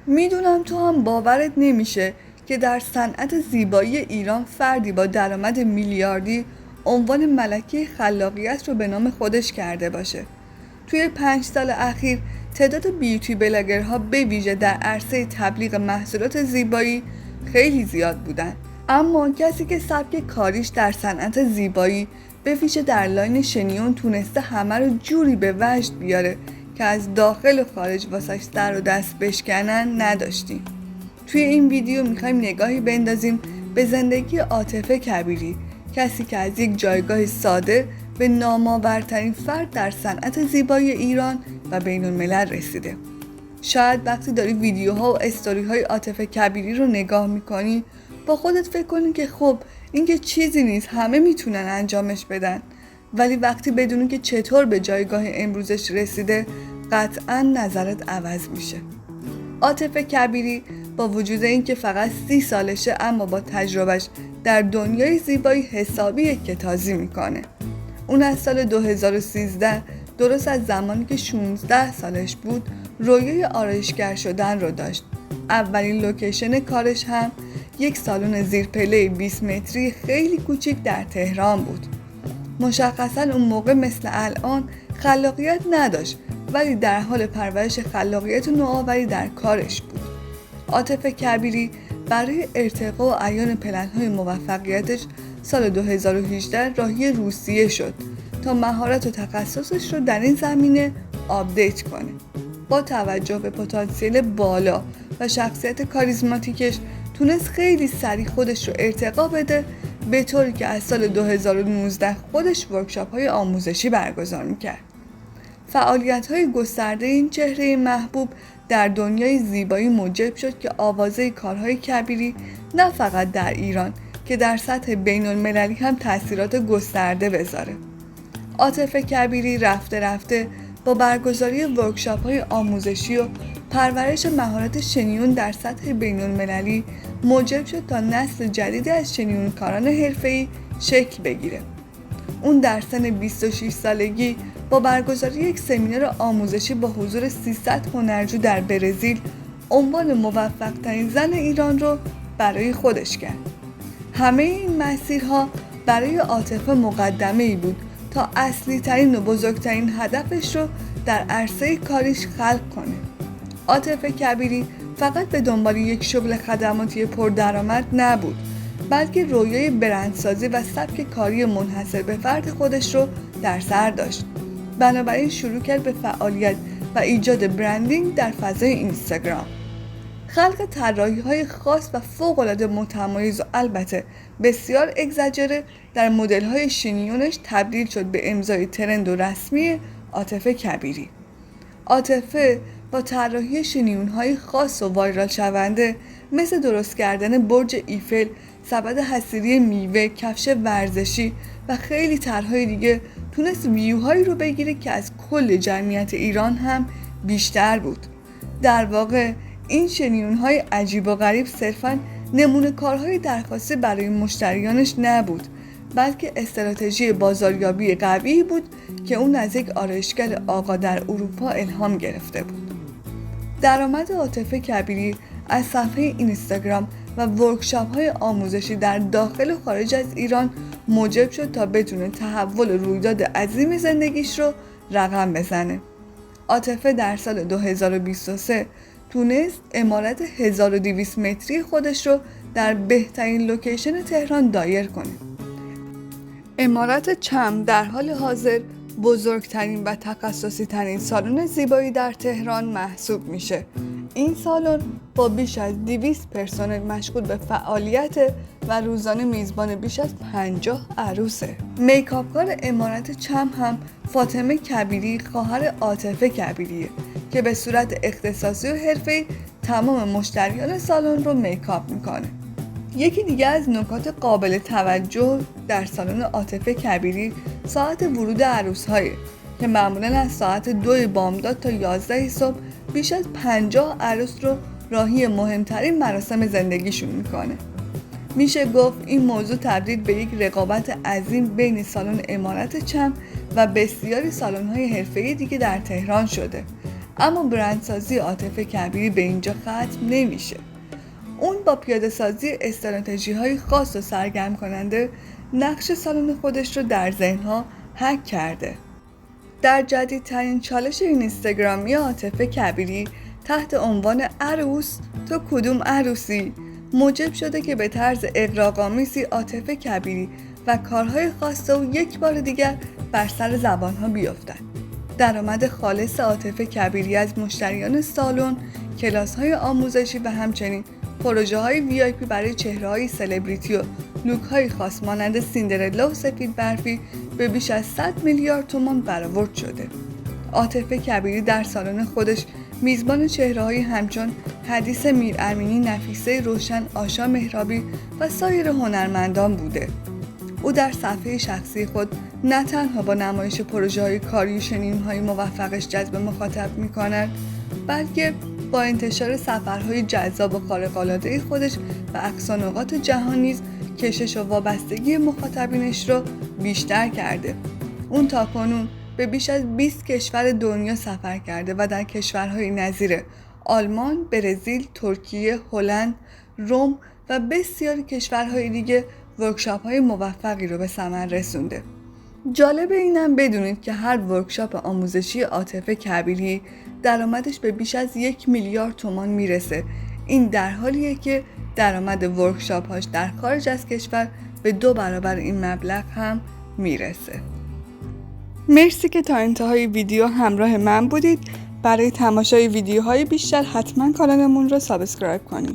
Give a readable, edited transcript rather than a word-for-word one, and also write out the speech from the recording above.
میدونم تو هم باورت نمیشه که در صنعت زیبایی ایران فردی با درآمد میلیاردی عنوان ملکه خلاقیت رو به نام خودش کرده باشه. توی 5 سال اخیر تعداد بیوتی بلاگرها به ویژه در عرصه تبلیغ محصولات زیبایی خیلی زیاد بودن، اما کسی که سبک کاریش در صنعت زیبایی به ویژه در لاین شنیون تونسته همه رو جوری به وجد بیاره که از داخل و خارج واسش سر و دست بشکنن نداشتیم. توی این ویدیو میخوایم نگاهی بندازیم به زندگی عاطفه کبیری، کسی که از یک جایگاه ساده به نامآورترین فرد در صنعت زیبایی ایران و بین الملل رسیده. شاید وقتی داری ویدیوها و استوریهای عاطفه کبیری رو نگاه میکنی با خودت فکر کنی که خب این که چیزی نیست، همه میتونن انجامش بدن، ولی وقتی بدونی که چطور به جایگاه امروزش رسیده قطعاً نظرت عوض میشه. عاطفه کبیری با وجود اینکه فقط 30 سالشه اما با تجربهش در دنیای زیبایی حسابی یکتازی میکنه. اون از سال 2013 درست از زمانی که 16 سالش بود رویای آرایشگر شدن رو داشت. اولین لوکیشن کارش هم یک سالن زیرپله 20 متری خیلی کوچیک در تهران بود. مشخصاً اون موقع مثل الان خلاقیت نداشت، ولی در حال پرورش خلاقیت و نوآوری در کارش بود. عاطفه کبیری برای ارتقا و عیان پلن‌های موفقیتش سال 2018 راهی روسیه شد تا مهارت و تخصصش رو در این زمینه آپدیت کنه. با توجه به پتانسیل بالا و شخصیت کاریزماتیکش تونست خیلی سریع خودش رو ارتقا بده، به طوری که از سال 2019 خودش ورکشاپ‌های آموزشی برگزار می‌کرد. فعالیت‌های گسترده این چهره محبوب در دنیای زیبایی موجب شد که آوازه کارهای کبیری نه فقط در ایران که در سطح بین المللی هم تأثیرات گسترده بذاره. عاطفه کبیری رفته رفته با برگزاری ورکشاپ‌های آموزشی و پرورش مهارت شنیون در سطح بین المللی موجب شد تا نسل جدیدی از شنیونکاران حرفه‌ای شکل بگیره. اون در سن 26 سالگی با برگزاری یک سمینار آموزشی با حضور 300 هنرجو در برزیل عنوان موفق‌ترین زن ایران رو برای خودش کرد. همه این مسیرها برای عاطفه مقدمه‌ای بود تا اصلی ترین و بزرگترین هدفش رو در عرصه کاریش خلق کنه. عاطفه کبیری فقط به دنبال یک شغل خدماتی پردرآمد نبود، بلکه رویای برندسازی و سبک کاری منحصر به فرد خودش رو در سر داشت. بنابراین شروع کرد به فعالیت و ایجاد برندینگ در فضای اینستاگرام. خلق طراحی‌های خاص و فوق‌العاده متمایز و البته بسیار اگزاجره در مدل‌های شینیونش تبدیل شد به امضای ترند و رسمی عاطفه کبیری. عاطفه با طراحی شینیون‌های خاص و وایرال شونده مثل درست کردن برج ایفل، سبد حصیری میوه، کفش ورزشی و خیلی طرح‌های دیگه تونست ویوهایی رو بگیره که از کل جمعیت ایران هم بیشتر بود. در واقع این شنیون‌های عجیب و غریب صرفاً نمونه کارهای درخواستی برای مشتریانش نبود، بلکه استراتژی بازاریابی قوی بود که اون از یک آرایشگر آقا در اروپا الهام گرفته بود. درآمد عاطفه کبیری از صفحه اینستاگرام و ورکشاپ‌های آموزشی در داخل و خارج از ایران موجب شد تا بتونه تحول رویداد عظیم زندگیش رو رقم بزنه. عاطفه در سال 2023 تونست عمارت 1200 متری خودش رو در بهترین لوکیشن تهران دایر کنه. عمارت چم در حال حاضر بزرگترین و تخصصی ترین سالن زیبایی در تهران محسوب میشه. این سالن با بیش از 200 پرسنل مشغول به فعالیت و روزانه میزبان بیش از 50 عروسه. میکاپکار عمارت چم هم فاطمه کبیری خواهر عاطفه کبیریه که به صورت اختصاصی و حرفه‌ای تمام مشتریان سالن رو میکاپ میکنه. یکی دیگه از نکات قابل توجه در سالن عاطفه کبیری ساعت ورود عروس‌هایی که معمولاً از ساعت 2 بامداد تا 11 صبح بیش از 50 عروس رو راهی مهمترین مراسم زندگیشون میکنه. میشه گفت این موضوع تبدیل به یک رقابت عظیم بین سالن عمارت چم و بسیاری سالن‌های حرفه‌ای دیگه در تهران شده. اما برندسازی عاطفه کبیری به اینجا ختم نمیشه. اون با پیاده سازی استراتژی های خاص و سرگرم کننده نقش سالن خودش رو در ذهنها حک کرده. در جدیدترین چالش اینستاگرامی عاطفه کبیری تحت عنوان عروس تو کدوم عروسی موجب شده که به طرز اغراق‌آمیزی عاطفه کبیری و کارهای خاصه او یک بار دیگر بر سر زبانها بیفتند. درآمد خالص عاطفه کبیری از مشتریان سالن، کلاس‌های آموزشی و همچنین پروژه‌های VIP برای چهره‌های سلبریتی و لوک‌های خاص مانند سیندرلا و سفید برفی به بیش از 100 میلیارد تومان برآورد شده. عاطفه کبیری در سالن خودش میزبان چهره‌هایی همچون حدیث میرامینی، نفیسه روشن، آشا مهرابی و سایر هنرمندان بوده. او در صفحه شخصی خود نه تنها با نمایش پروژه‌های کاری و شنیدن‌های موفقش جذب مخاطب می‌کند، بلکه با انتشار سفرهای جذاب و خارق‌العاده خودش و اقصانقاط جهان نیز کشش و وابستگی مخاطبینش را بیشتر کرده. اون تاکنون به بیش از 20 کشور دنیا سفر کرده و در کشورهای نظیر آلمان، برزیل، ترکیه، هلند، روم و بسیاری کشورهای دیگه ورکشاپ‌های موفقی رو به ثمر رسونده. جالب اینم بدونید که هر ورکشاپ آموزشی عاطفه کبیری درآمدش به بیش از 1 میلیارد تومان میرسه. این در حالیه که درآمد ورکشاپ‌هاش در خارج از کشور به 2 برابر این مبلغ هم میرسه. مرسی که تا انتهای ویدیو همراه من بودید. برای تماشای ویدیوهای بیشتر حتما کانالمون رو سابسکرایب کنید.